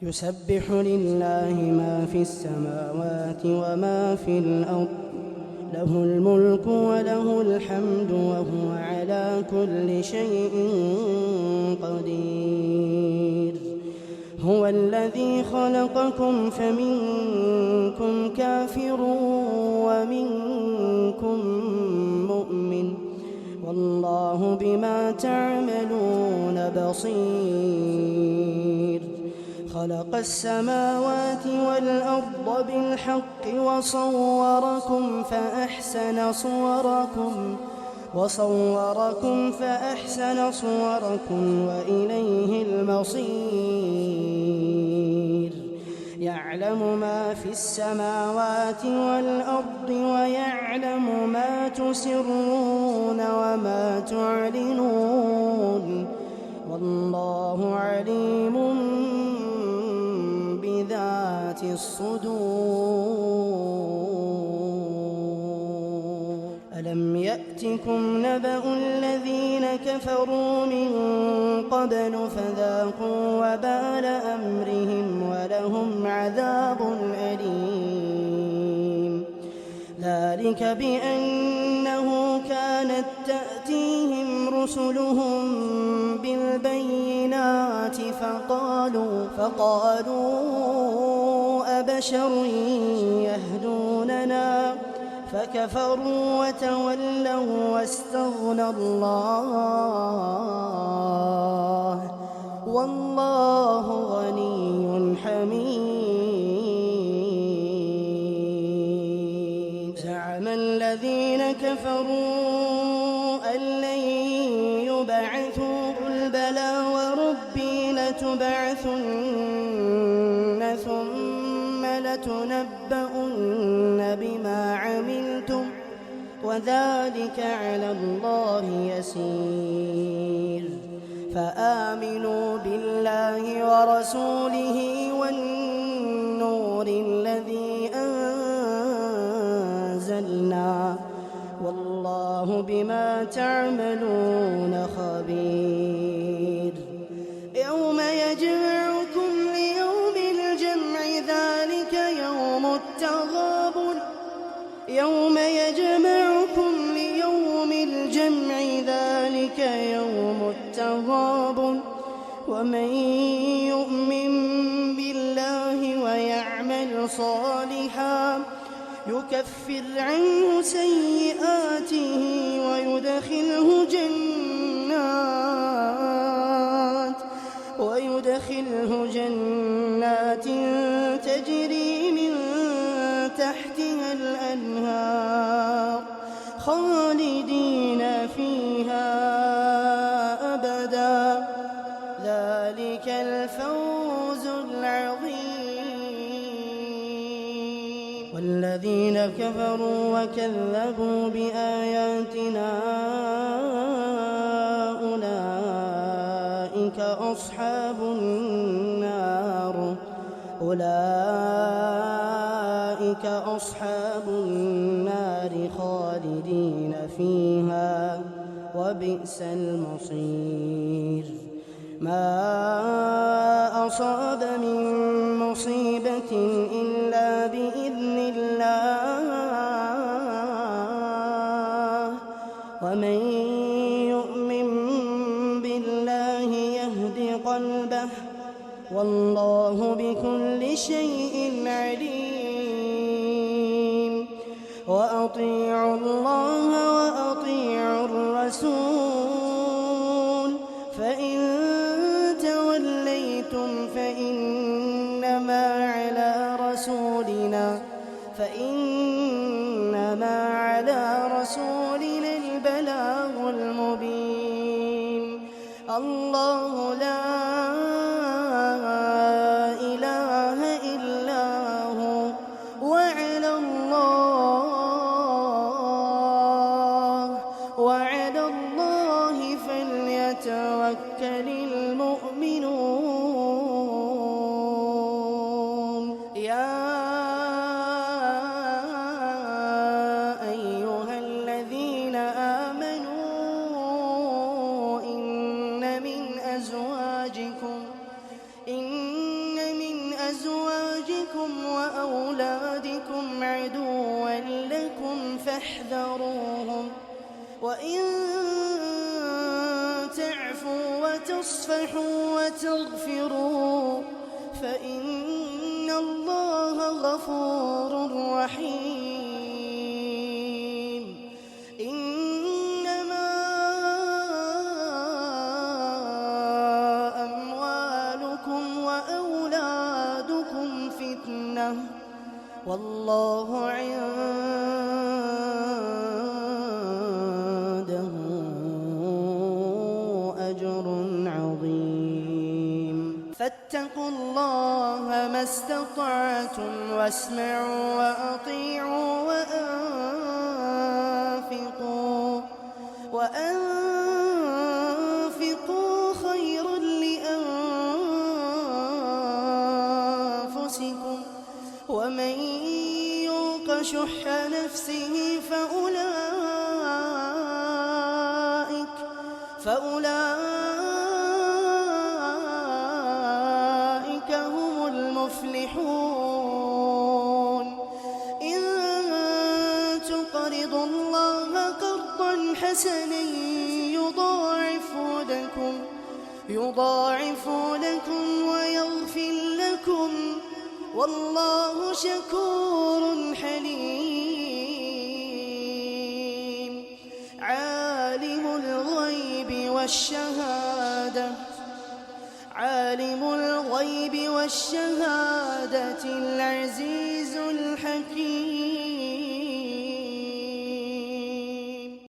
يسبح لله ما في السماوات وما في الأرض له الملك وله الحمد وهو على كل شيء قدير. هو الذي خلقكم فمنكم كافر ومنكم مؤمن والله بما تعملون بصير. خلق السماوات والأرض بالحق وصوركم فأحسن صوركم وإليه المصير. يعلم ما في السماوات والأرض ويعلم ما تسرون وما تعلنون والله عليم بذات الصدور. ألم يأتكم نبأ الذين كفروا من قبل فذاقوا وبال أمرهم ولهم عذاب أليم. ذلك بأنه كانت تأتيهم رسلهم بالبينات فقالوا أبشر يهدوننا فكفروا وتولوا واستغنى الله والله غني حميد. زعم الذين كفروا أن لن يبعثوا قل بلى وربي لتبعثن ثم لتنبؤن بما عملتم وذلك على الله يسير. فآمنوا بالله ورسوله والنور الذي أنزلنا والله بما تعملون خبير. يوم يجمعكم ليوم الجمع ذلك يوم التغابن ومن يؤمن بالله ويعمل صالحا يكفر عنه سيئاته ويدخله جنات تجري من تحتها الأنهار خالدين فيها أبدا ذلك الفوز العظيم. والذين كفروا وكذبوا بآياتنا أولئك أصحاب النار خالدين فيها وبئس المصير. ما أصاب من مصيبة إلا بإذن الله ومن يؤمن بالله يهد قلبه والله بكل شيء عليم. وأطيعوا الله وأطيعوا الرسول فإن توليتم فإنما على رسولنا البلاغ المبين. الله لا إله إلا هو وعلى الله فليتوكل المؤمنون. يا أيها الذين آمنوا إن من أزواجكم وأولادكم عدوا لكم فاحذروهم وإن تعفوا وتصفحوا وتغفروا فإن الله غفور رحيم. إنما أموالكم وأولادكم فتنة والله عنده أجر عظيم. فاتقوا الله ما استطعتم واسمعوا وأطيعوا وأنفقوا خيرا لأنفسكم ومن يوق شح نفسه فأولئك هم المفلحون. إن تقرضوا الله قرضا حسنا يضاعف لكم ويغفر لكم والله شكور حليم. عالم الغيب والشهادة العزيز الحكيم.